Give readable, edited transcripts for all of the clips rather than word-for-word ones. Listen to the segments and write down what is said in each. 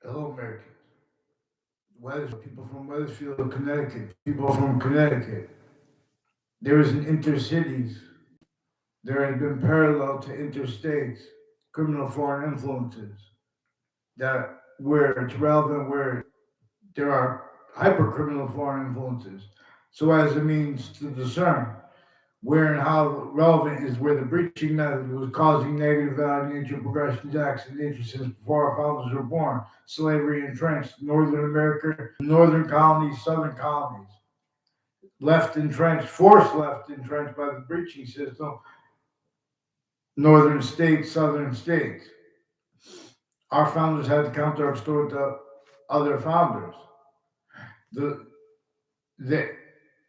Hello, Americans. People from Weathersfield, Connecticut. People from Connecticut. There is an intercities. There has been parallel to interstates criminal foreign influences that where it's relevant, where there are hypercriminal foreign influences. So as a means to discern where and how relevant is where the breaching method was causing negative value, nature, progression, acts, and nature since before our founders were born. Slavery entrenched Northern America, northern colonies, southern colonies. Left entrenched, forced left entrenched by the breaching system, northern states, southern states. Our founders had to counter extort the other founders. The, the,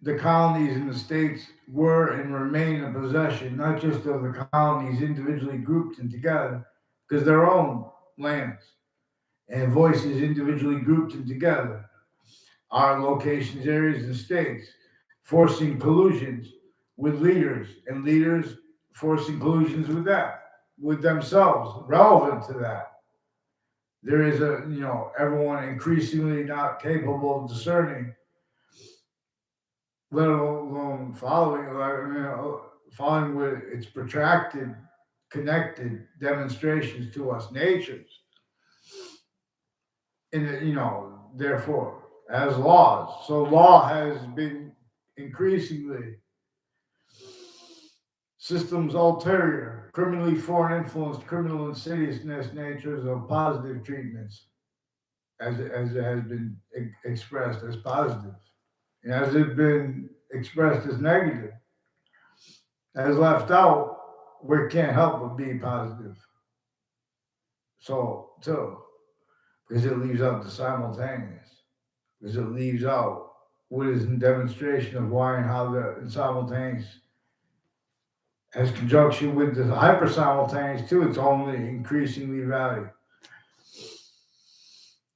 the colonies and the states were and remain a possession, not just of the colonies individually grouped and together, because their own lands and voices individually grouped and together are locations, areas, and states, forcing collusions with leaders, and leaders forcing collusions with them, with themselves, relevant to that. There is everyone increasingly not capable of discerning, let alone following with its protracted, connected demonstrations to us, natures, and therefore, as laws. So law has been increasingly systems ulterior, criminally foreign influenced, criminal insidiousness natures of positive treatments, as it has been expressed as positive, and as it been expressed as negative, as left out where it can't help but be positive. So too, because it leaves out the simultaneous, because it leaves out what is in demonstration of why and how the simultaneous has conjunction with the hypersimultaneous to its only increasingly value.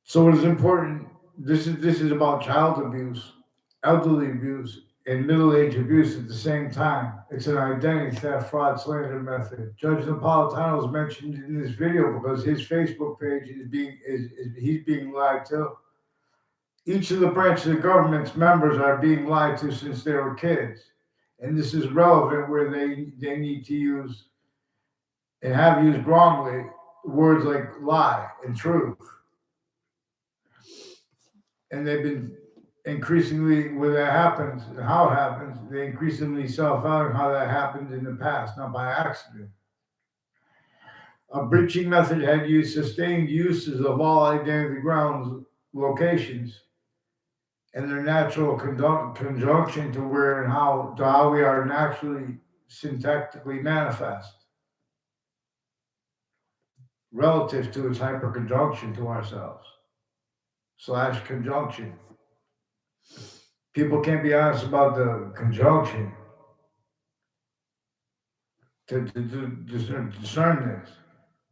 So it is important. This is about child abuse, elderly abuse, and middle age abuse at the same time. It's an identity theft, fraud, slander method. Judge Napolitano is mentioned in this video because his Facebook page is he's being lied to. Each of the branches of government's members are being lied to since they were kids. And this is relevant where they need to use and have used wrongly words like lie and truth. And they've been increasingly, where that happens and how it happens, they increasingly self-value how that happened in the past, not by accident. A breaching method had used sustained uses of all identity grounds locations and their natural conjunction to where and how we are naturally syntactically manifest relative to its hyperconjunction to ourselves slash conjunction. People can't be honest about the conjunction to discern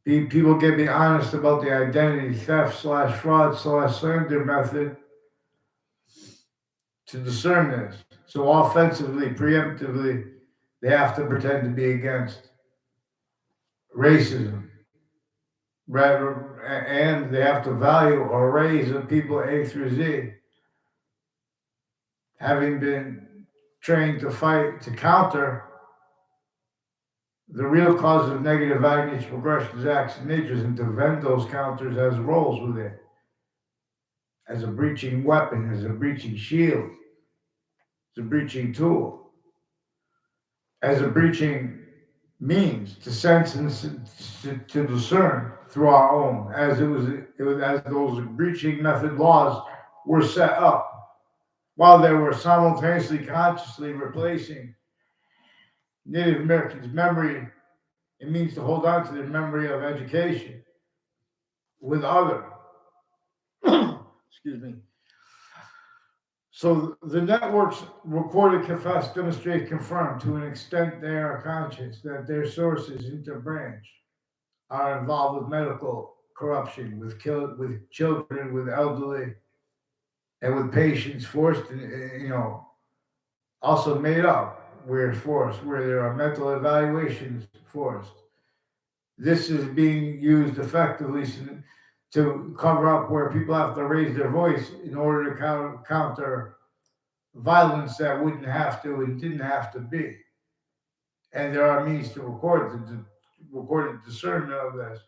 this. People can't be honest about the identity theft slash fraud slash slander method to discern this. So offensively, preemptively, they have to pretend to be against racism, rather, and they have to value or raise the people A through Z, having been trained to fight to counter the real cause of negative value, nature, progressions, acts, and natures, and to vend those counters as roles with it, as a breaching weapon, as a breaching shield, as a breaching tool, as a breaching means to sense and to discern through our own, as it was as those breaching method laws were set up, while they were simultaneously consciously replacing Native Americans' memory. It means to hold on to their memory of education with other. Excuse me. So the networks recorded, confess, demonstrate, confirm to an extent they are conscious that their sources interbranch are involved with medical corruption, with children, with elderly, and with patients forced, also made up where forced, where there are mental evaluations forced. This is being used effectively to cover up where people have to raise their voice in order to counter violence that wouldn't have to and didn't have to be. And there are means to record the discernment of this,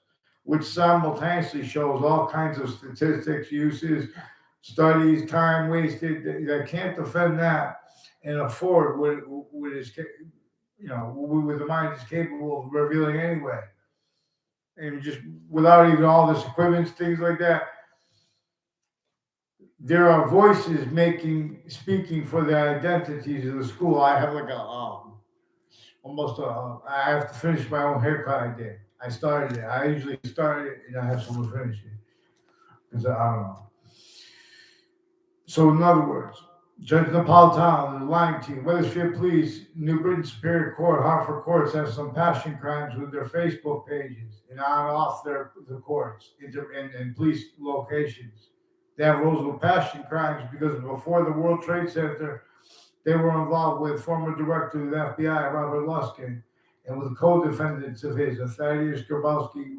which simultaneously shows all kinds of statistics, uses, studies, time wasted. That can't defend that and afford what is, what the mind is capable of revealing anyway. And just without even all this equipment, things like that, there are voices speaking for the identities of the school. I have like I have to finish my own haircut I did. I started it. I usually start it and I have someone finish it. Because I don't know. So in other words, Judge Napolitano, the lying team, Wethersfield Police, New Britain Superior Court, Hartford Courts have some passion crimes with their Facebook pages and on and off the courts and police locations. They have rules with passion crimes because before the World Trade Center, they were involved with former director of the FBI, Robert Luskin, and with co-defendants of his, Thaddeus Grabowski,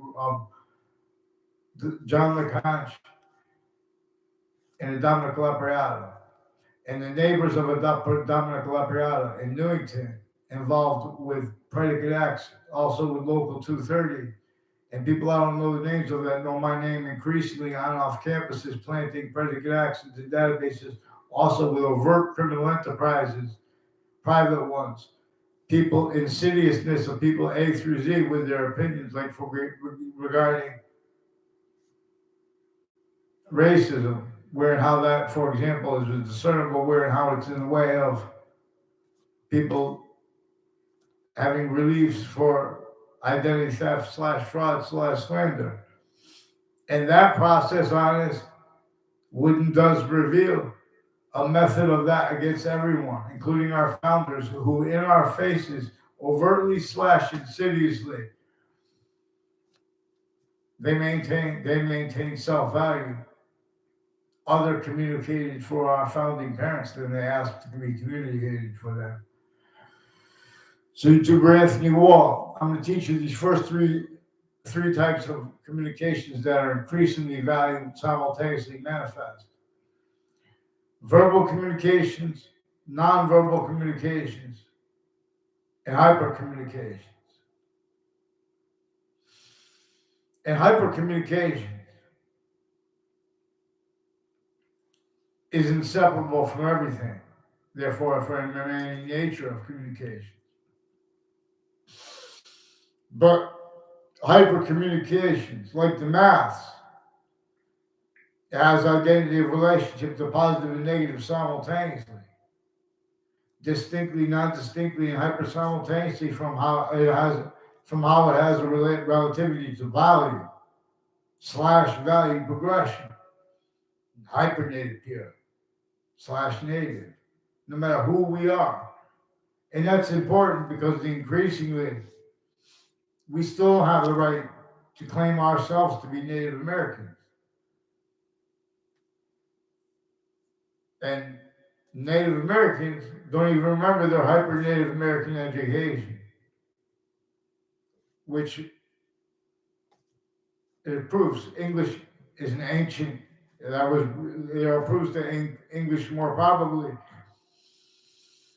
John LeConte, and Dominic Lapriata. And the neighbors of Dominic Lapriata in Newington involved with predicate acts, also with Local 230. And people I don't know the names of that know my name increasingly on and off campuses, planting predicate acts into databases, also with overt criminal enterprises, private ones. People, insidiousness of people A through Z with their opinions, like regarding racism, where and how that, for example, is discernible, where and how it's in the way of people having reliefs for identity theft / fraud / slander. And that process on this does reveal a method of that against everyone, including our founders, who in our faces overtly / insidiously, they maintain self-value. Other communicated for our founding parents than they asked to be communicated for them. So to Anthony Wall, I'm going to teach you these first three types of communications that are increasingly valued, simultaneously manifest. Verbal communications, nonverbal communications, and hypercommunications. And hypercommunication is inseparable from everything, therefore from the remaining nature of communication. But hypercommunications, like the maths, it has identity of relationship to positive and negative simultaneously, distinctly, non-distinctly, and hyper-simultaneously from how it has a relativity to value / value progression, hypernative here / native, no matter who we are. And that's important because increasingly we still have the right to claim ourselves to be Native Americans. And Native Americans don't even remember their hyper-Native American education, which it proves English is an ancient, proves that English more probably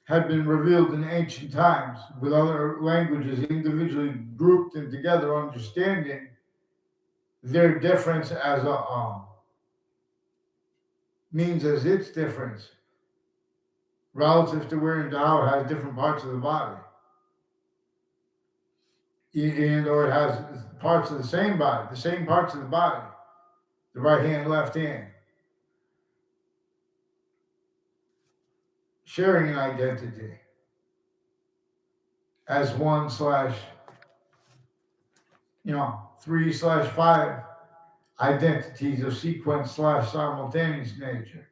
had been revealed in ancient times with other languages individually grouped and together, understanding their difference as a means as its difference relative to where and how it has different parts of the body. Or it has parts of the same body, the same parts of the body, the right hand, left hand, sharing an identity as 1 / 3 / 5 identities of sequence / simultaneous nature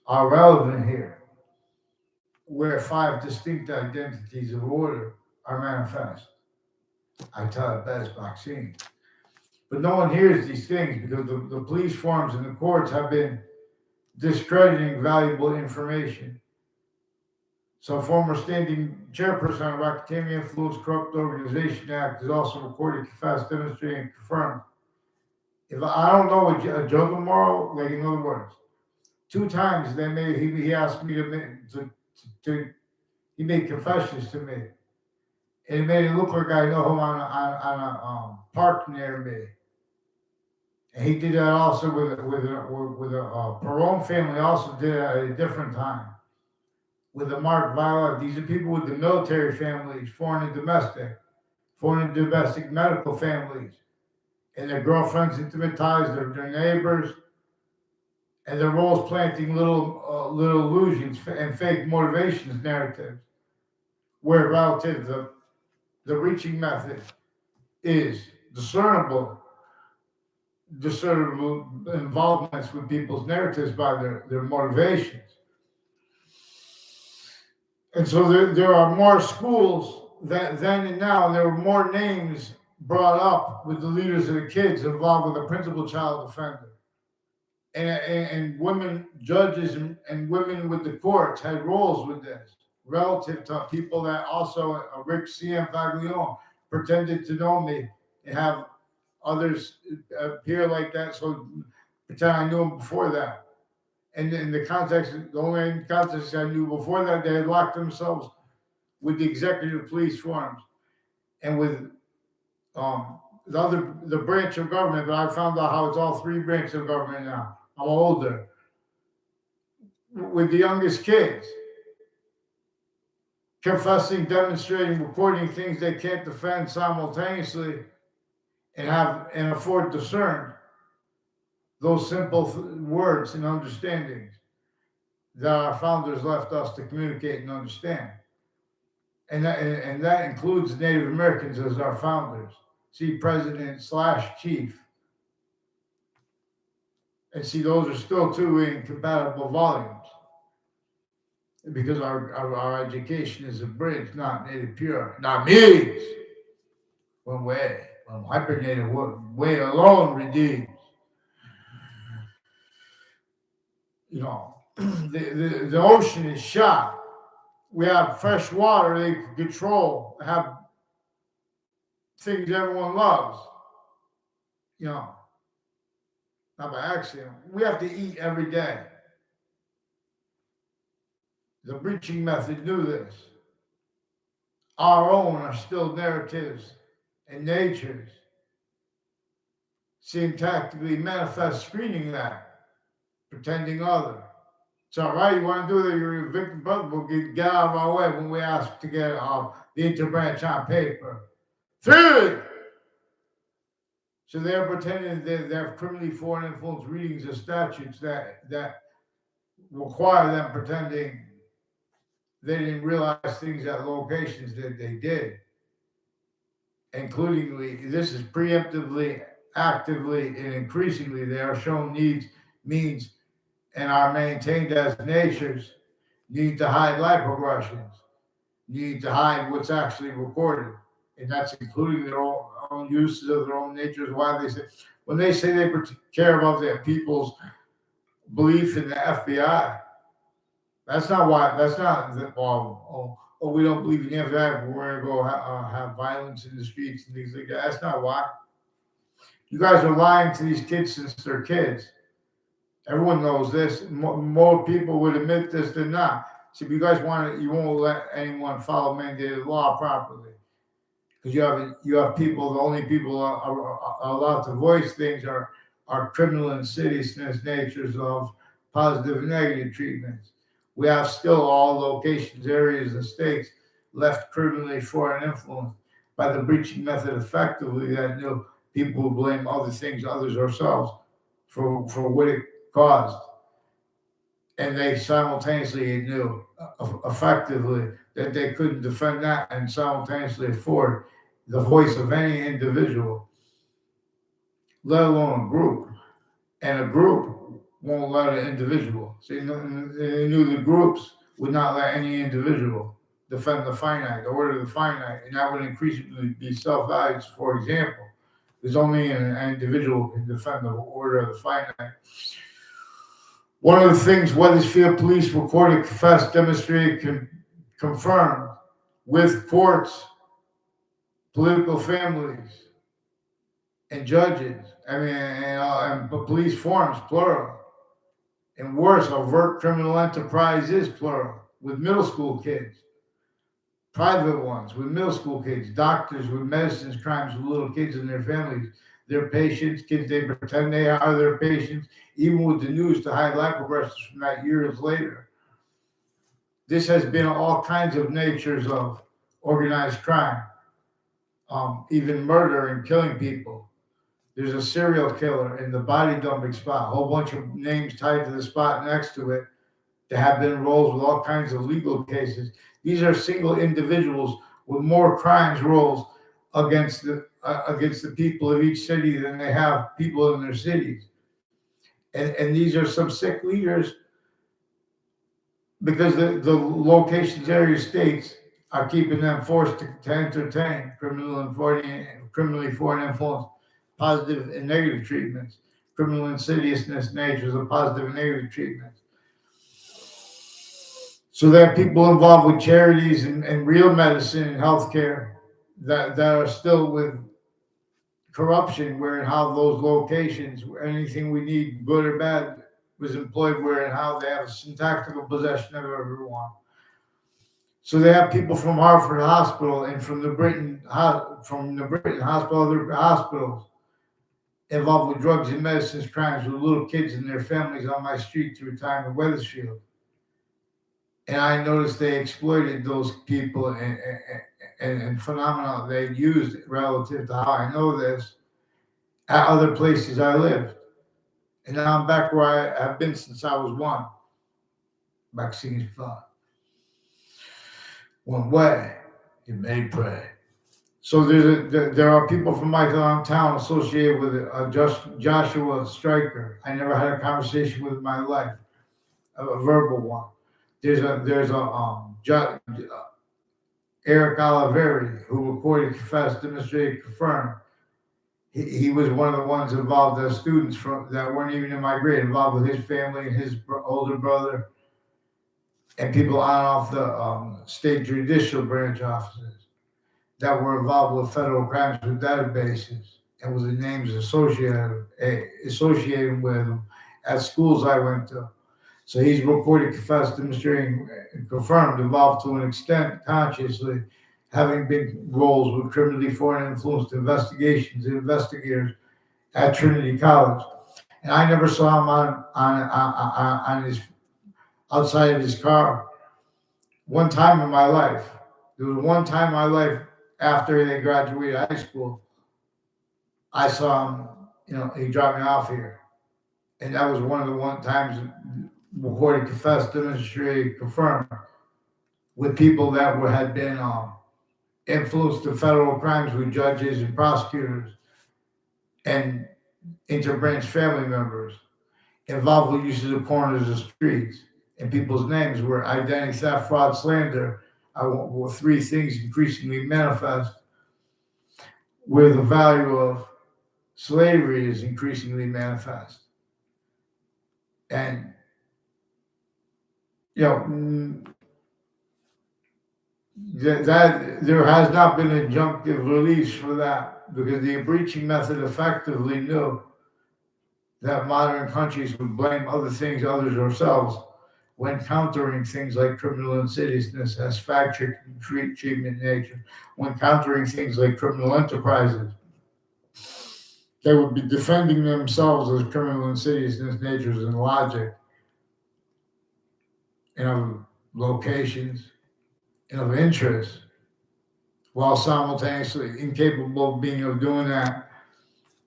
are relevant here, where 5 distinct identities of order are manifest. I tell it best, Maxine. But no one hears these things because the police forms and the courts have been discrediting valuable information. So former standing chairperson of Racketeering Influence Corrupt Organization Act is also recorded, confessed, demonstrated, and confirmed If I don't know a Joe tomorrow, like in other words, 2 times he asked me to he made confessions to me, and it made it look like I know him on a park near me. And he did that also with a Perone family. Also did it at a different time with the Mark Violet. These are people with the military families, foreign and domestic medical families, and their girlfriends, intimate ties, their neighbors, and their roles planting little illusions and fake motivations narratives, where relative the reaching method is discernible involvements with people's narratives by their motivations. And so there are more schools that then and now, and there were more names brought up with the leaders of the kids involved with the principal child offender. And women judges and women with the courts had roles with this relative to people that also Rick C.M. Faglione pretended to know me and have others appear like that, so pretend I knew him before that. And in the only context I knew before that, they had locked themselves with the executive police forms and with the branch of government. But I found out how it's all 3 branches of government now. I'm older. With the youngest kids, confessing, demonstrating, recording things they can't defend simultaneously, and afford to discern those simple words and understandings that our founders left us to communicate and understand. And that includes Native Americans as our founders. See, President/Chief. And see, those are still 2 incompatible volumes. Because our education is a bridge, not native pure. Not means one way. One hypernative way alone redeems. You know, the ocean is shot. We have fresh water they can control, have things everyone loves. You know, not by accident. We have to eat every day. The breaching method knew this. Our own are still narratives and natures. Syntactically manifest screening that, pretending other. It's all right, you want to do that, you're a victim, but we'll get out of our way when we ask to get the interbranch on paper. 3! So they're pretending they have criminally foreign influence readings of statutes that require them pretending they didn't realize things at locations that they did. Including, this is preemptively, actively, and increasingly, they are shown needs, means, and are maintained as natures, need to hide life progressions, need to hide what's actually recorded. And that's including their own uses of their own natures. Why when they say they care about their people's belief in the FBI, that's not why. That's not we don't believe in the FBI. We're going to go have violence in the streets and things like that. That's not why. You guys are lying to these kids since they're kids. Everyone knows this. More people would admit this than not. So if you guys you won't let anyone follow mandated law properly, because you have people. The only people are allowed to voice things are criminal insidiousness natures of positive and negative treatments. We have still all locations, areas, and states left criminally foreign influence by the breaching method effectively that people who blame other things, others, ourselves for what it caused. And they simultaneously knew effectively that they couldn't defend that and simultaneously afford the voice of any individual, let alone a group. And a group won't let an individual. So they knew the groups would not let any individual defend the finite, the order of the finite, and that would increasingly be self-values. For example, there's only an individual who can defend the order of the finite. One of the things Wethersfield police recorded, confessed, demonstrated, confirmed with courts, political families, and judges I mean, and police forms, plural. And worse, overt criminal enterprise is plural, with middle school kids. Private ones with middle school kids, doctors with medicines crimes with little kids and their families, their patients, kids they pretend they are their patients, even with the news to hide life progressions from that years later. This has been all kinds of natures of organized crime, even murder and killing people. There's a serial killer in the body dumping spot, a whole bunch of names tied to the spot next to it. There have been roles with all kinds of legal cases. These are single individuals with more crimes rolls against the people of each city than they have people in their cities. And these are some sick leaders because the locations, area, states are keeping them forced to entertain criminally foreign influence, positive and negative treatments, criminal insidiousness natures of positive and negative treatments. So there are people involved with charities and real medicine and healthcare that are still with corruption, where and how those locations, anything we need, good or bad, was employed, where and how they have syntactical possession of everyone. So they have people from Hartford Hospital and from the Britain Hospital, other hospitals involved with drugs and medicines crimes with little kids and their families on my street through time in Wethersfield. And I noticed they exploited those people and phenomena they used relative to how I know this at other places I lived. And now I'm back where I have been since I was one. Back singing fun. One way, you may pray. So there are people from my town associated with Joshua Stryker. I never had a conversation with in my life, a verbal one. There's Eric Oliveri, who recorded, confessed, demonstrated, confirmed. He was one of the ones involved as students that weren't even in my grade, involved with his family and his older brother and people on and off the state judicial branch offices that were involved with federal crimes with databases and with the names associated with them at schools I went to. So he's reported, confessed, demonstrating, and confirmed, involved to an extent consciously, having big roles with criminally foreign influenced investigations and investigators at Trinity College. And I never saw him on his outside of his car. One time in my life, there was one time in my life after they graduated high school, I saw him. He dropped me off here, and that was one of the times. Recorded, confessed, demonstrated, confirmed with people that had been influenced to federal crimes with judges and prosecutors and interbranch family members involved with uses of corners of streets and people's names where identity theft, fraud, slander were three things increasingly manifest, where the value of slavery is increasingly manifest. And that there has not been injunctive release for that because the breaching method effectively knew that modern countries would blame other things, others, ourselves when countering things like criminal insidiousness as factor treatment nature, when countering things like criminal enterprises. They would be defending themselves as criminal insidiousness natures and logic. Of locations and of interest, while simultaneously incapable of doing that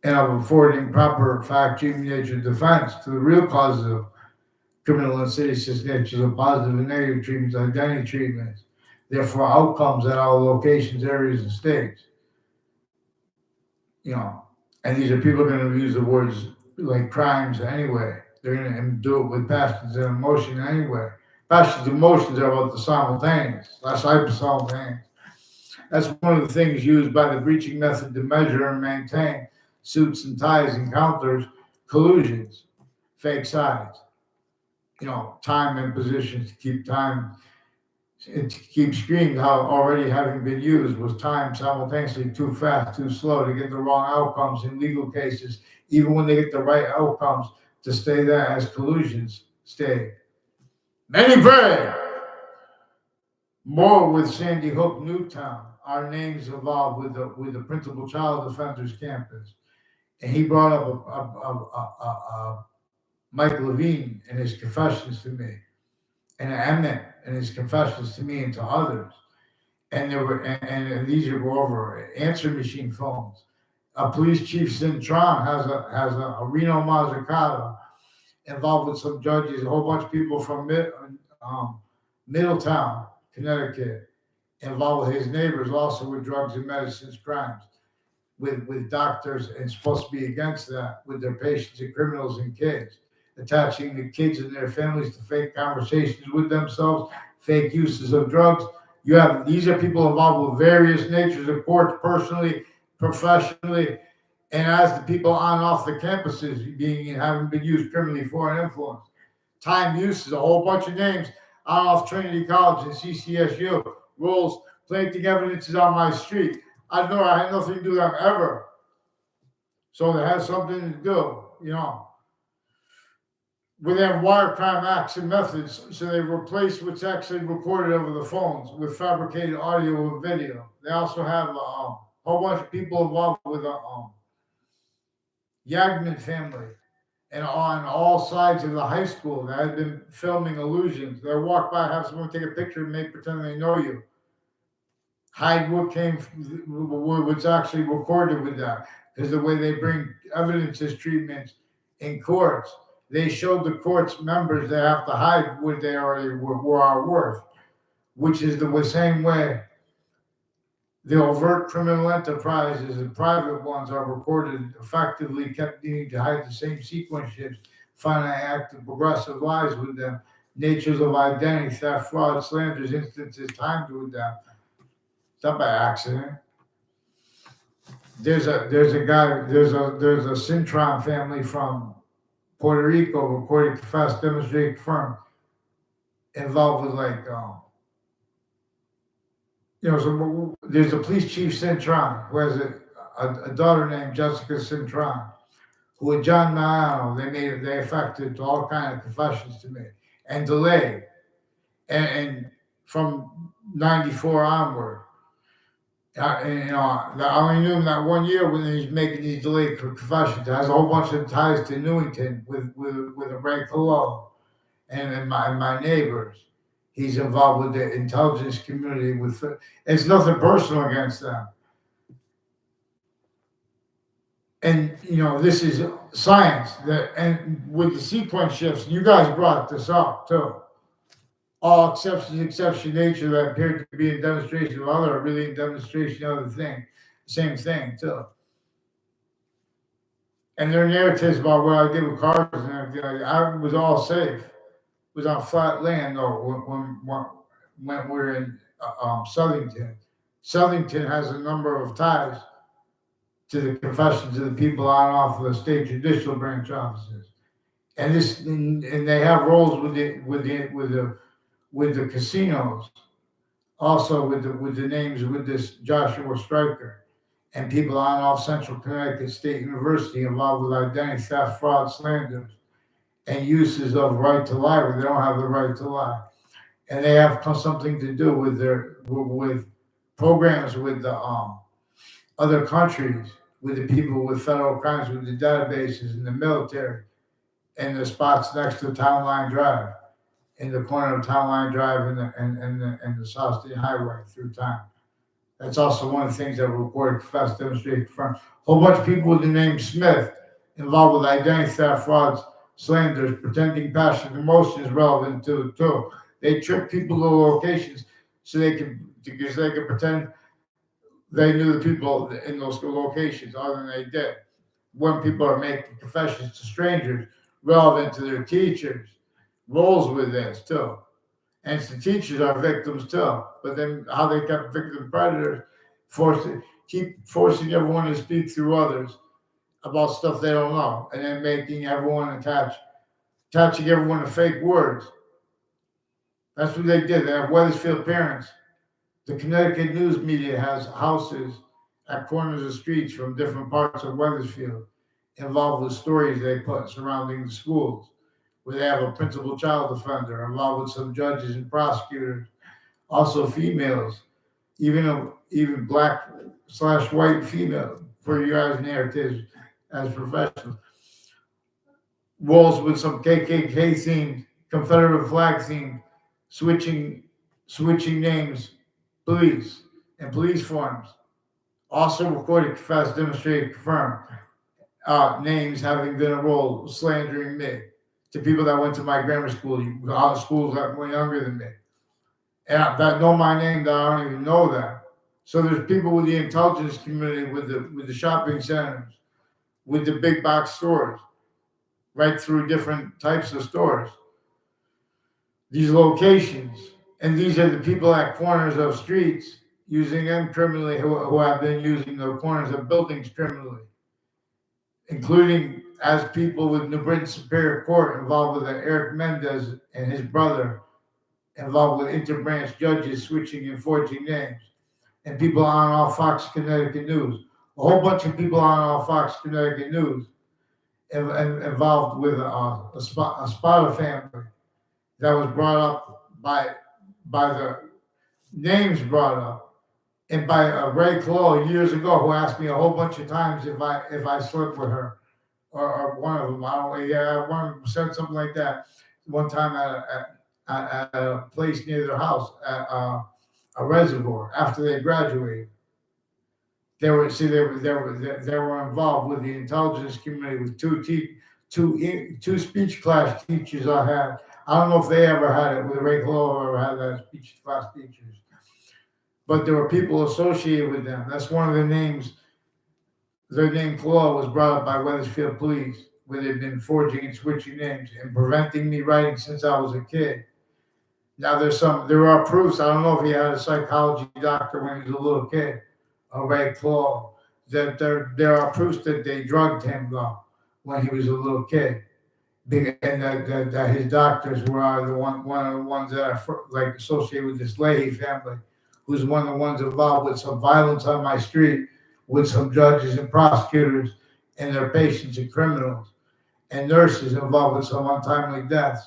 and of affording proper fact-checking nature defense to the real causes of criminal insidiousness natures of positive and negative treatments, identity treatments, therefore outcomes at our locations, areas, and states. And these are people going to use the words like crimes anyway. They're going to do it with passions and emotion anyway. Passions and emotions are about the simultaneous. That's hypersimultaneous. That's one of the things used by the breaching method to measure and maintain suits and ties, encounters, collusions, fake sides. Time and positions to keep time and to keep screened how already having been used was time simultaneously too fast, too slow to get the wrong outcomes in legal cases, even when they get the right outcomes, to stay there as collusions stay. Many pray. More with Sandy Hook, Newtown. Our names involved with the principal child defenders campus, and he brought up Mike Levine in his confessions to me, and Emmett in his confessions to me and to others. And there were and these are over answer machine phones. A police chief Cintron has a Reno Mazzucato involved with some judges, a whole bunch of people from Middletown, Connecticut, involved with his neighbors also with drugs and medicines crimes, with doctors and supposed to be against that, with their patients and criminals and kids, attaching the kids and their families to fake conversations with themselves, fake uses of drugs. These are people involved with various natures of courts, personally, professionally, and as the people on and off the campuses having been used criminally for and influenced. Time use is a whole bunch of names on and off Trinity College and CCSU. Rules, planting evidence is on my street. I had nothing to do with them ever. So they had something to do, With their wire crime acts and methods, so they replaced what's actually recorded over the phones with fabricated audio and video. They also have a whole bunch of people involved with the Yagman family, and on all sides of the high school that had been filming illusions. They walk by, have someone take a picture and make pretend they know you. Hide what's actually recorded with that, because the way they bring evidence as treatments in courts. They showed the court's members they have to hide what they already are worth, which is the same way the overt criminal enterprises and private ones are recorded, effectively kept needing to hide the same sequence shifts, finally active progressive lies with them, natures of identity, theft, fraud, slanders, instances timed with them. It's not by accident. There's a Cintron family from Puerto Rico, recorded, confessed, demonstrated, confirmed, involved with so there's a police chief Cintron who has a daughter named Jessica Cintron, who with John Napolitano, they affected all kind of confessions to me and delayed, and from '94 onward. I only knew him that 1 year when he was making these delayed confessions. It has a whole bunch of ties to Newington with a Ray Colo and my neighbors. He's involved with the intelligence community. It's nothing personal against them. And this is science. And with the sequence shifts, you guys brought this up too. All exception nature that appeared to be a demonstration of other, really a demonstration of other thing. Same thing too. And their narratives about what I did with cars and everything, I was all safe. It was on flat land though when we're in Southington. Southington has a number of ties to the confessions of the people on and off of the state judicial branch offices, and they have roles with the casinos, also with the names with this Joshua Stryker, and people on and off Central Connecticut State University involved with identity theft, fraud, slanders, and uses of right to lie where they don't have the right to lie, and they have something to do with programs with the other countries, with the people with federal crimes, with the databases in the military, and the spots next to Town Line Drive, in the corner of Town Line Drive and the South State Highway through time. That's also one of the things that were recorded, confessed, demonstrated, confirmed. A whole bunch of people with the name Smith involved with identity theft, frauds, slanders, pretending passion, emotions relevant to it too. They trick people to locations because they could pretend they knew the people in those locations other than they did. When people are making confessions to strangers relevant to their teachers, roles with this too. And the teachers are victims too. But then how they kept victim predators, keep forcing everyone to speak through others about stuff they don't know, and then making everyone attaching everyone to fake words. That's what they did. They have Wethersfield parents. The Connecticut news media has houses at corners of streets from different parts of Wethersfield. involved with stories they put surrounding the schools, where they have a principal child defender involved with some judges and prosecutors, also females, even black/white female for you guys narratives as professionals, roles with some KKK themed, Confederate flag themed, switching switching names, police and police forms. Also recorded, confessed, demonstrated, confirmed names having been enrolled, slandering me to people that went to my grammar school, schools that were younger than me, and that know my name that I don't even know that. So there's people with the intelligence community, with the shopping centers, with the big box stores, right through different types of stores. These locations, and these are the people at corners of streets using them criminally, who have been using the corners of buildings criminally, including as people with New Britain Superior Court involved with Eric Mendez and his brother, involved with interbranch judges switching and forging names, and people on all Fox Connecticut News. A whole bunch of people on all Fox Connecticut News involved with a Spada family that was brought up by the names brought up, and by Ray Clough years ago, who asked me a whole bunch of times if I slept with her, or one of them. I don't know. Yeah, one of them said something like that one time at a place near their house at a reservoir after they graduated. They were involved with the intelligence community with two speech class teachers I had. I don't know if they ever had it with Ray Clough or ever had that speech class teachers, but there were people associated with them. That's one of the names. Their name Clough was brought up by Wethersfield Police, where they've been forging and switching names and preventing me writing since I was a kid. Now there are proofs. I don't know if he had a psychology doctor when he was a little kid, Ray Clough, that there are proofs that they drugged him though when he was a little kid, and that his doctors were one of the ones that are like associated with this Leahy family, who's one of the ones involved with some violence on my street, with some judges and prosecutors and their patients and criminals, and nurses involved with some untimely deaths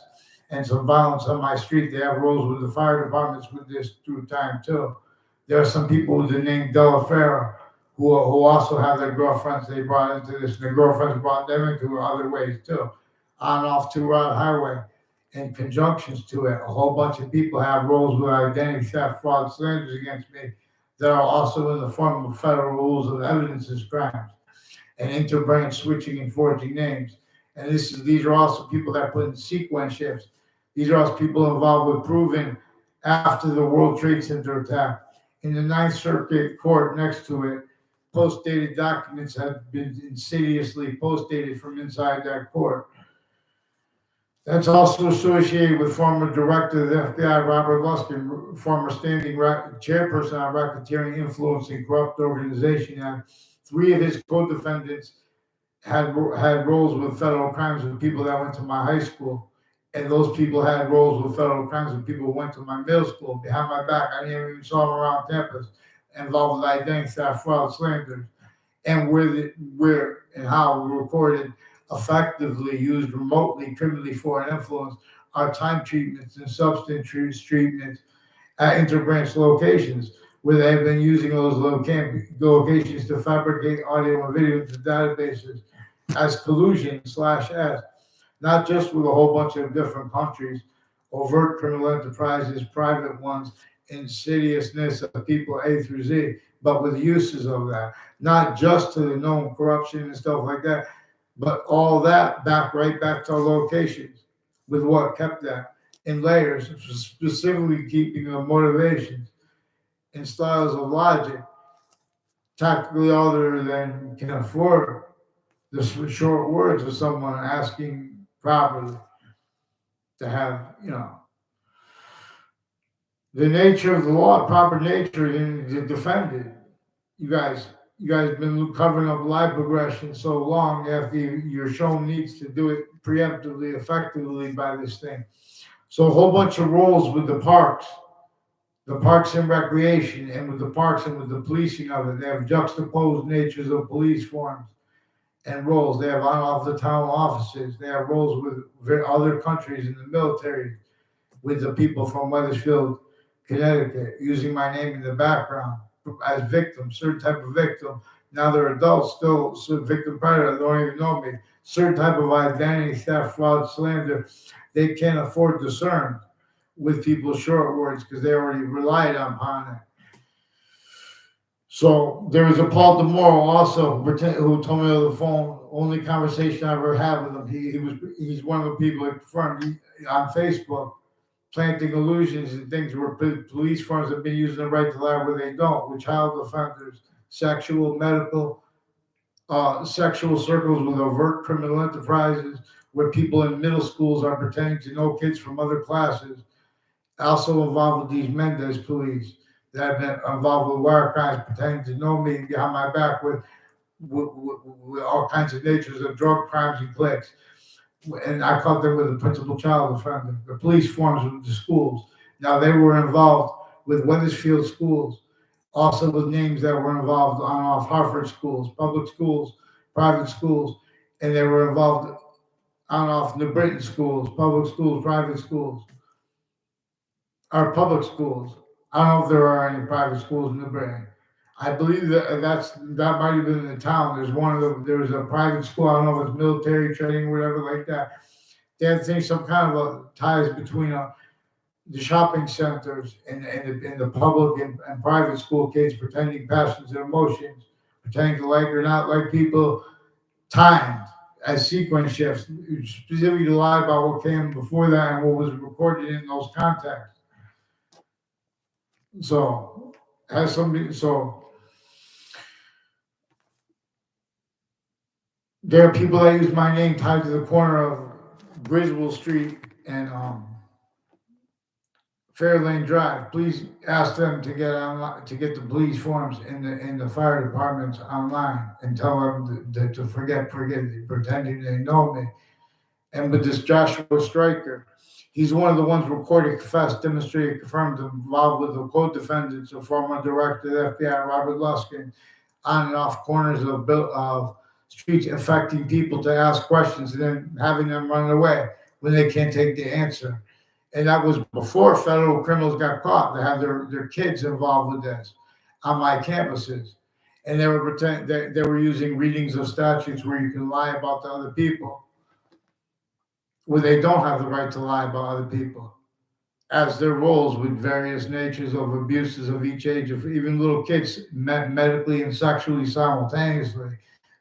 and some violence on my street. They have roles with the fire departments with this through time too. There are some people with the name Della Fera who also have their girlfriends they brought into this, and their girlfriends brought them into other ways too, on and off 2 Route Highway, and conjunctions to it. A whole bunch of people have roles with identity theft, fraud, slanders against me that are also in the form of federal rules of evidence as crimes and interbranch switching and forging names. And these are also people that put in sequence shifts. These are also people involved with proving after the World Trade Center attack. In the Ninth Circuit Court next to it, post-dated documents have been insidiously post-dated from inside that court. That's also associated with former director of the FBI, Robert Luskin, former standing chairperson on racketeering, influence, and corrupt organization. And 3 of his co-defendants had roles with federal crimes with people that went to my high school. And those people had roles with federal crimes with people who went to my middle school behind my back. I never even saw them around campus, involved with identity theft, fraud, slander, and where and how we recorded, effectively used remotely, criminally foreign influence, our time treatments and substance treatments at interbranch locations, where they have been using those locations to fabricate audio and video into databases as collusion/as, not just with a whole bunch of different countries, overt criminal enterprises, private ones, insidiousness of people A through Z, but with uses of that, not just to the known corruption and stuff like that, but all that right back to our locations, with what kept that in layers, specifically keeping the motivations and styles of logic tactically other than can afford the short words of someone asking properly to have, the nature of the law, proper nature, and to defend it. You guys have been covering up lie progression so long after you're shown needs to do it preemptively, effectively by this thing. So a whole bunch of roles with the parks and recreation, and with the parks and with the policing of it. They have juxtaposed natures of police forms and roles. They have on off the town offices. They have roles with other countries in the military, with the people from Weathersfield, Connecticut, using my name in the background as victims, certain type of victim. Now they're adults, still victim predator, don't even know me. Certain type of identity theft, fraud, slander, they can't afford to discern with people's short words because they already relied upon it. So there was a Paul DeMoro also who told me on the phone. Only conversation I ever had with him. He's one of the people that confirmed on Facebook, planting illusions and things where police firms have been using the right to lie where they don't, with child offenders, sexual, medical, sexual circles with overt criminal enterprises, where people in middle schools are pretending to know kids from other classes, also involved with these Mendez police that have been involved with wire crimes, pretending to know me behind my back with all kinds of natures of drug crimes and clicks. And I caught them with the principal child offender, the police forms with the schools. Now they were involved with Weathersfield schools, also with names that were involved on off Hartford schools, public schools, private schools, and they were involved on off New Britain schools, public schools, private schools, or public schools. I don't know if there are any private schools in New Britain. I believe that might have been in the town. There was a private school. I don't know if it's military training or whatever like that. They had things, some kind of ties between the shopping centers and the public and private school kids pretending passions and emotions, pretending to like or not like people, timed as sequence shifts, specifically to lie about what came before that and what was recorded in those contexts. So there are people that use my name tied to the corner of Griswold Street and Fairlane Drive. Please ask them to get online, to get the police forms in the fire departments online, and tell them to forget pretending they know me. And with this Joshua Stryker, he's one of the ones recorded, confessed, demonstrated, confirmed, involved with the co-defendants, the former director of the FBI, Robert Luskin, on and off corners of streets, affecting people to ask questions and then having them run away when they can't take the answer. And that was before federal criminals got caught. They had their kids involved with this on my campuses. And they were using readings of statutes where you can lie about the other people, where they don't have the right to lie about other people, as their roles with various natures of abuses of each age, of even little kids, medically and sexually simultaneously,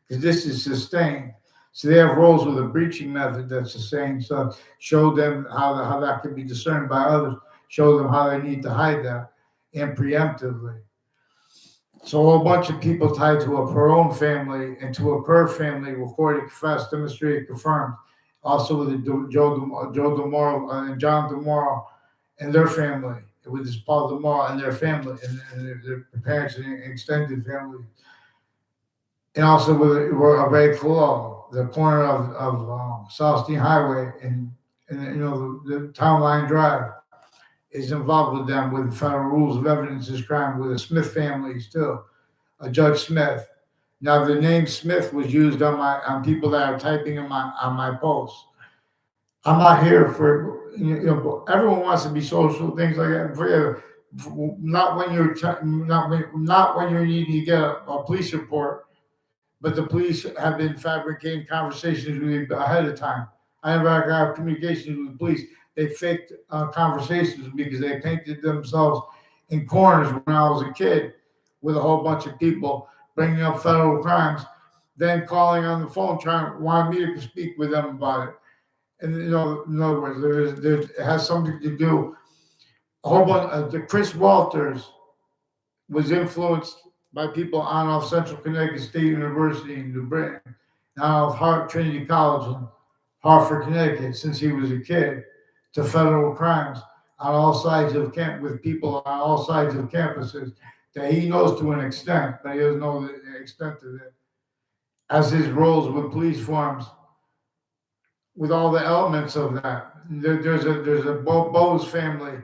because this is sustained. So they have roles with a breaching method that's sustained. So show them how that can be discerned by others. Show them how they need to hide that, and preemptively. So a whole bunch of people tied to a Perone family and to a Kerr family, recorded, confessed, demonstrated, confirmed. Also with Joe DeMoro and John DeMoro and their family, with this Paul DeMoro and their family and their parents and extended family. And also with Ray Colo, the corner of Southstein Highway and the Town Line Drive is involved with them with federal rules of evidence is crime, with the Smith families too, Judge Smith. Now the name Smith was used on people that are typing on my posts. I'm not here for everyone wants to be social, things like that. Not when you're needing to get a police report. But the police have been fabricating conversations with you ahead of time. I never have communications with the police. They faked conversations because they painted themselves in corners when I was a kid with a whole bunch of people bringing up federal crimes, then calling on the phone wanting me to speak with them about it. And in other words, it has something to do. A whole bunch. Chris Walters was influenced by people on off Central Connecticut State University in New Britain, now off Trinity College in Hartford, Connecticut, since he was a kid, to federal crimes on all sides of with people on all sides of campuses that he knows to an extent, but he doesn't know the extent of it. As his roles with police forms, with all the elements of that. There's a Bose family,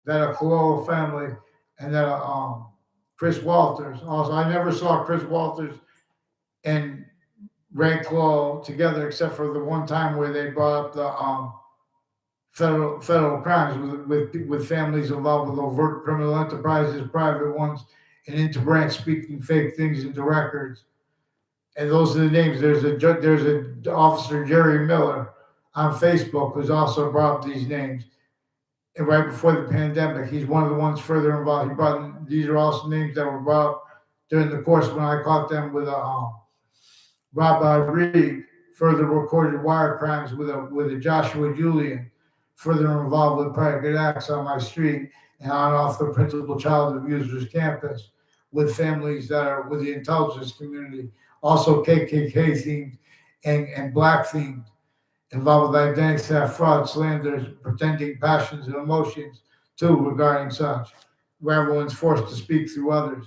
that a Cololo family, and that Chris Walters. Also, I never saw Chris Walters and rank all together, except for the one time where they brought up the federal crimes with families involved with overt criminal enterprises, private ones, and interbranch speaking fake things into records. And those are the names. There's a officer Jerry Miller on Facebook who's also brought up these names. And right before the pandemic, he's one of the ones further involved. These are also names that were brought up during the course when I caught them with Rob Rodriguez, further recorded wire crimes with a Joshua Julian, further involved with predicate acts on my street and on off the principal child abuser's campus with families that are with the intelligence community, also KKK themed and black themed, involved with identity theft, fraud, slanders, pretending passions and emotions too regarding such, where everyone's forced to speak through others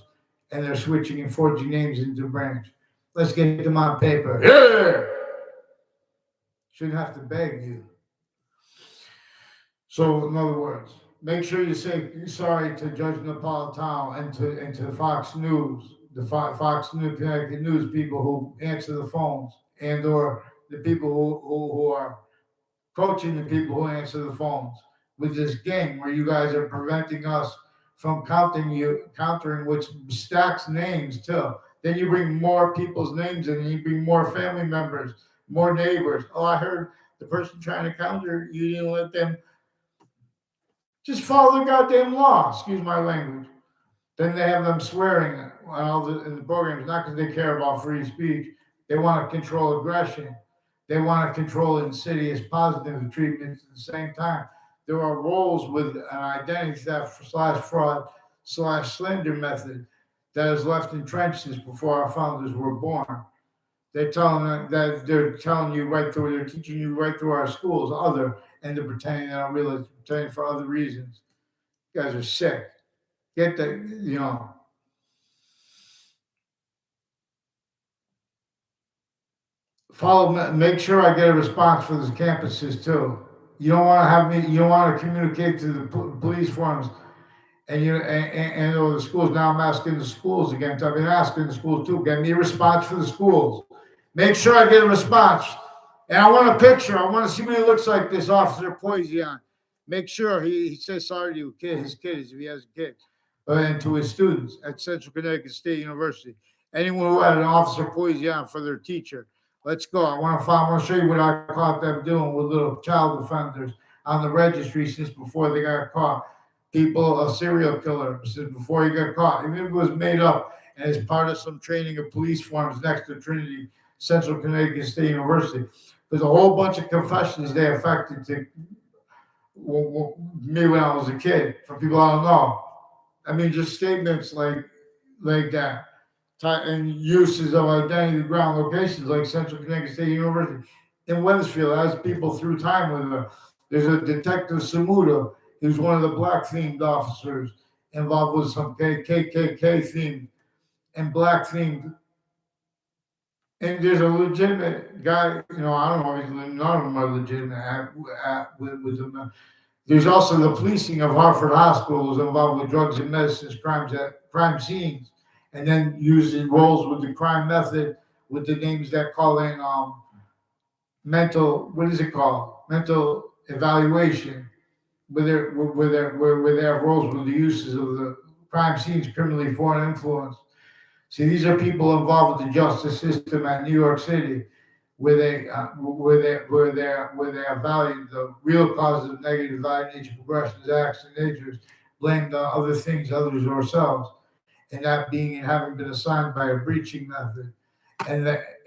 and they're switching and forging names into branch. Let's get them on paper. Yeah! Shouldn't have to beg you. So, in other words, make sure you say sorry to Judge Napolitano and to Fox News, the Fox News, Connecticut News people who answer the phones, and or the people who are coaching the people who answer the phones with this game where you guys are preventing us from countering, which stacks names too. Then you bring more people's names in, and you bring more family members, more neighbors. Oh, I heard the person trying to counter, you didn't let them. Just follow the goddamn law. Excuse my language. Then they have them swearing in the programs, not because they care about free speech. They want to control aggression. They want to control insidious positive treatments at the same time. There are roles with an identity theft / fraud / slander method that is left entrenched since before our founders were born. They're telling you right through, they're teaching you right through our schools, and they're pretending they don't realize, pretending for other reasons. You guys are sick. Get the, make sure I get a response for those campuses too. You don't want to communicate to the police forums and or the schools. Now I'm asking the schools again. I've been asking the schools too. Get me a response for the schools. Make sure I get a response. And I want a picture. I want to see what he looks like, this Officer Poison. Make sure he says sorry to his kids, if he has a kid, and to his students at Central Connecticut State University. Anyone who had an Officer Poison for their teacher. Let's go. I want to show you what I caught them doing with little child offenders on the registry since before they got caught. A serial killer, since before he got caught. Even if it was made up and as part of some training of police forms next to Trinity Central Connecticut State University. There's a whole bunch of confessions they affected to me when I was a kid, from people I don't know. I mean, just statements like that. And uses of identity ground locations like Central Connecticut State University in Wethersfield as people through time with her. There's a Detective Samuda, who's one of the black themed officers involved with some KKK themed and black themed. And there's a legitimate guy, I don't know, none of them are legitimate with them. There's also the policing of Hartford hospitals involved with drugs and medicines, crimes at crime scenes, and then using roles with the crime method with the names that call in mental evaluation, where they have roles with the uses of the crime scenes, criminally foreign influence. See, these are people involved with the justice system at New York City, where they have valued the real causes of negative value, nature, progressions, acts, and natures, blamed on other things, others, or ourselves, and that being and having been assigned by a breaching method,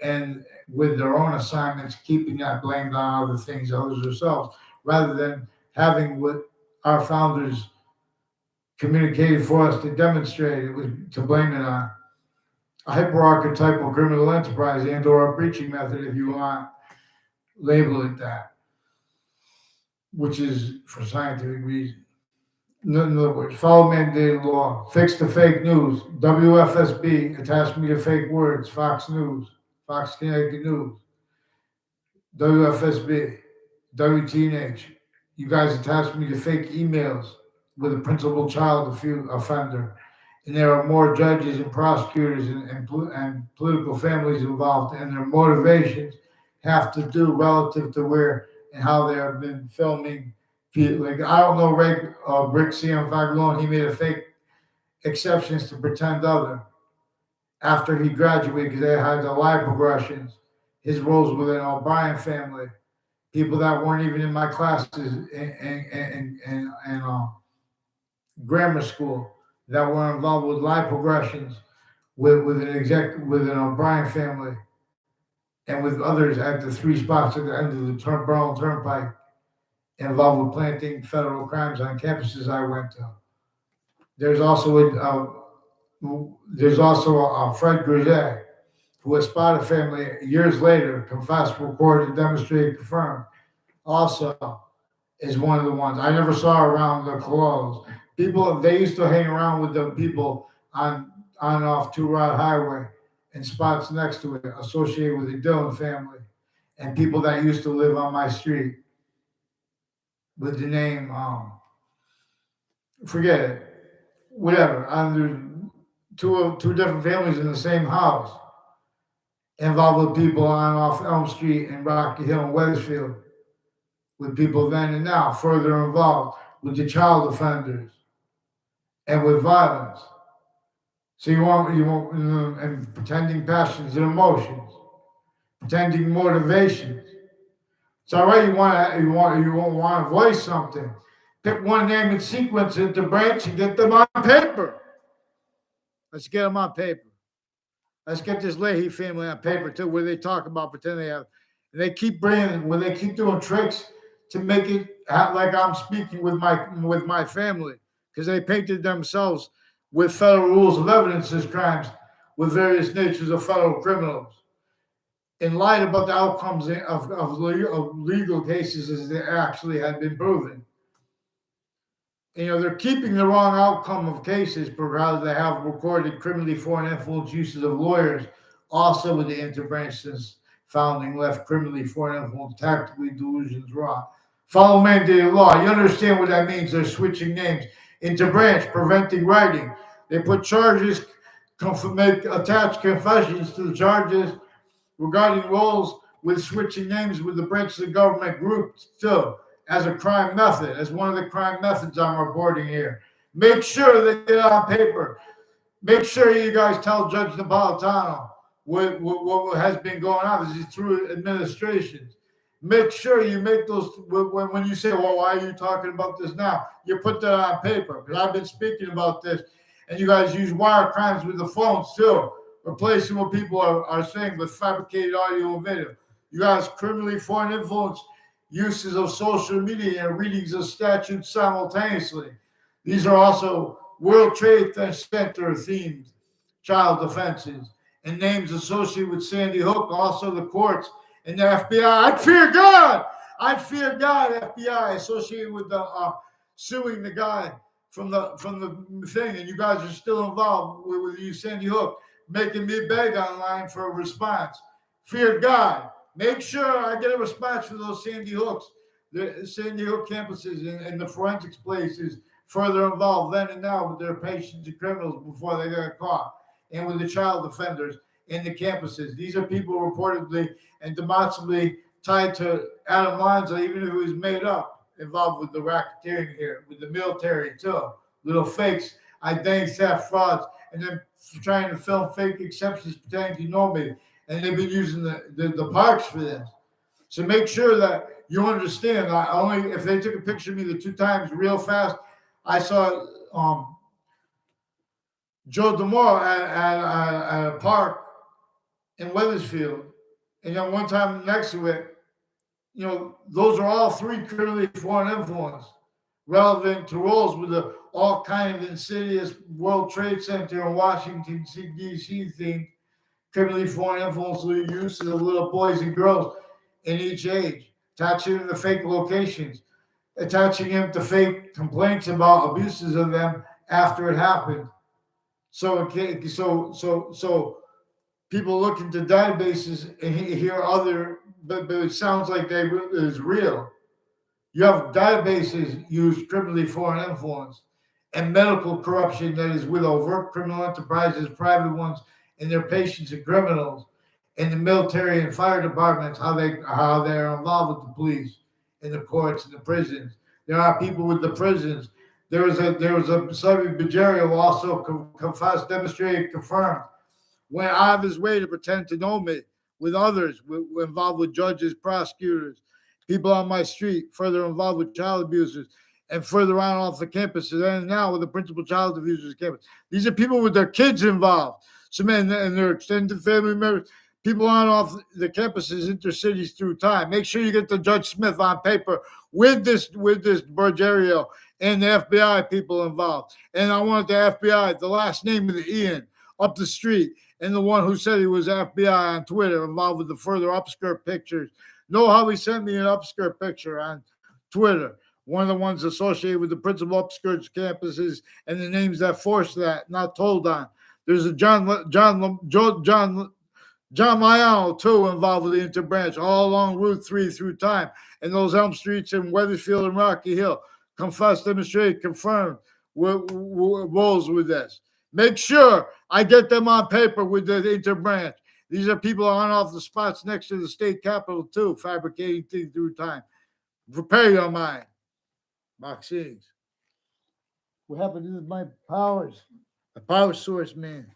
and with their own assignments, keeping that blamed on other things, others, ourselves, rather than having what our founders communicated for us to demonstrate it was to blame it on. A hyperarchetypal criminal enterprise and or a breaching method, if you want, label it that, which is for scientific reasons. In other words, follow mandated law, fix the fake news. WFSB attached me to fake words. Fox News, Fox Connecticut News, WFSB, WTNH. You guys attached me to fake emails with a principal child offender and there are more judges and prosecutors and political families involved, and their motivations have to do relative to where and how they have been filming. Like I don't know, Rick CM5 he made a fake exceptions to pretend other after he graduated because they had the live progressions, his roles within the O'Brien family, people that weren't even in my classes in grammar school that were involved with live progressions with an O'Brien family and with others at the three spots at the end of the Berlin Turnpike involved with planting federal crimes on campuses I went to. There's also Fred Grisette, who was spotted family years later, confessed, recorded, demonstrated, confirmed. Also, is one of the ones I never saw around the clothes. People they used to hang around with the people on and off Two Rod Highway and spots next to it associated with the Dillon family and people that used to live on my street with the name forget it, whatever. There's two different families in the same house involved with people on off Elm Street and Rocky Hill and Wethersfield, with people then and now further involved with the child offenders and with violence. So you want and pretending passions and emotions, pretending motivations. It's all right. You won't want to voice something. Pick one name and sequence it to branch and get them on paper. Let's get them on paper. Let's get this Leahy family on paper too, where they talk about pretend they have, and they keep doing tricks to make it like I'm speaking with my family, because they painted themselves with federal rules of evidence as crimes with various natures of federal criminals, and lied about the outcomes of legal cases as they actually had been proven. They're keeping the wrong outcome of cases, because they have recorded criminally foreign influence uses of lawyers, also with the interbranches founding left criminally foreign influence tactically delusions raw. Follow mandated law. You understand what that means? They're switching names. Interbranch, preventing writing. They put charges, attach confessions to the charges regarding roles with switching names with the branches of government group still as a crime method, as one of the crime methods I'm reporting here. Make sure they get on paper. Make sure you guys tell Judge Napolitano what has been going on. This is through administrations. Make sure you make those, when you say, well, why are you talking about this now? You put that on paper, because I've been speaking about this, and you guys use wire crimes with the phones too, replacing what people are saying with fabricated audio and video. You guys criminally foreign influence uses of social media and readings of statutes simultaneously. These are also World Trade Center themed child offenses and names associated with Sandy Hook, also the courts and the FBI. I'd fear God, FBI associated with the suing the guy from the thing, and you guys are still involved with you, Sandy Hook, making me beg online for a response. Fear God. Make sure I get a response for those Sandy Hooks, the Sandy Hook campuses and the forensics places further involved then and now with their patients and criminals before they got caught, and with the child offenders in the campuses. These are people reportedly and demonstrably tied to Adam Lanza, even if it was made up, involved with the racketeering here, with the military too. Little fakes, identity theft, frauds, and then trying to film fake exceptions pretending to know me. And they've been using the parks for this. So make sure that you understand. If they took a picture of me the two times real fast, I saw Joe DeMore at a park in Wethersfield, and then one time next to it, those are all three criminally foreign influence relevant to roles with all kind of insidious World Trade Center in Washington D.C. theme. Criminally foreign influence uses of little boys and girls in each age, attaching them to fake locations, attaching them to fake complaints about abuses of them after it happened. So people look into databases and hear other, but it sounds like it is real. You have databases use criminally foreign influence and medical corruption that is with overt criminal enterprises, private ones, and their patients and criminals, and the military and fire departments, how they're involved with the police, and the courts and the prisons. There are people with the prisons. There was a Soviet Bajario also confessed, demonstrated, confirmed, went out of his way to pretend to know me with others involved with judges, prosecutors, people on my street, further involved with child abusers, and further on off the campuses, and now with the principal child abusers campus. These are people with their kids involved, some and their extended family members. People on off the campuses, intercities through time. Make sure you get the Judge Smith on paper with this Bergerio and the FBI people involved. And I want the FBI, the last name of the Ian, up the street, and the one who said he was FBI on Twitter, involved with the further upskirt pictures. Know how he sent me an upskirt picture on Twitter. One of the ones associated with the principal upskirts campuses and the names that forced that, not told on. There's a John Mayano, too, involved with the interbranch, all along Route 3 through time, and those Elm Streets in Weathersfield and Rocky Hill. Confessed, demonstrated, confirmed roles with this. Make sure I get them on paper with the interbranch. These are people on off the spots next to the state capitol, too, fabricating things through time. Prepare your mind. Vaccines. What happened to my powers? The power source, man.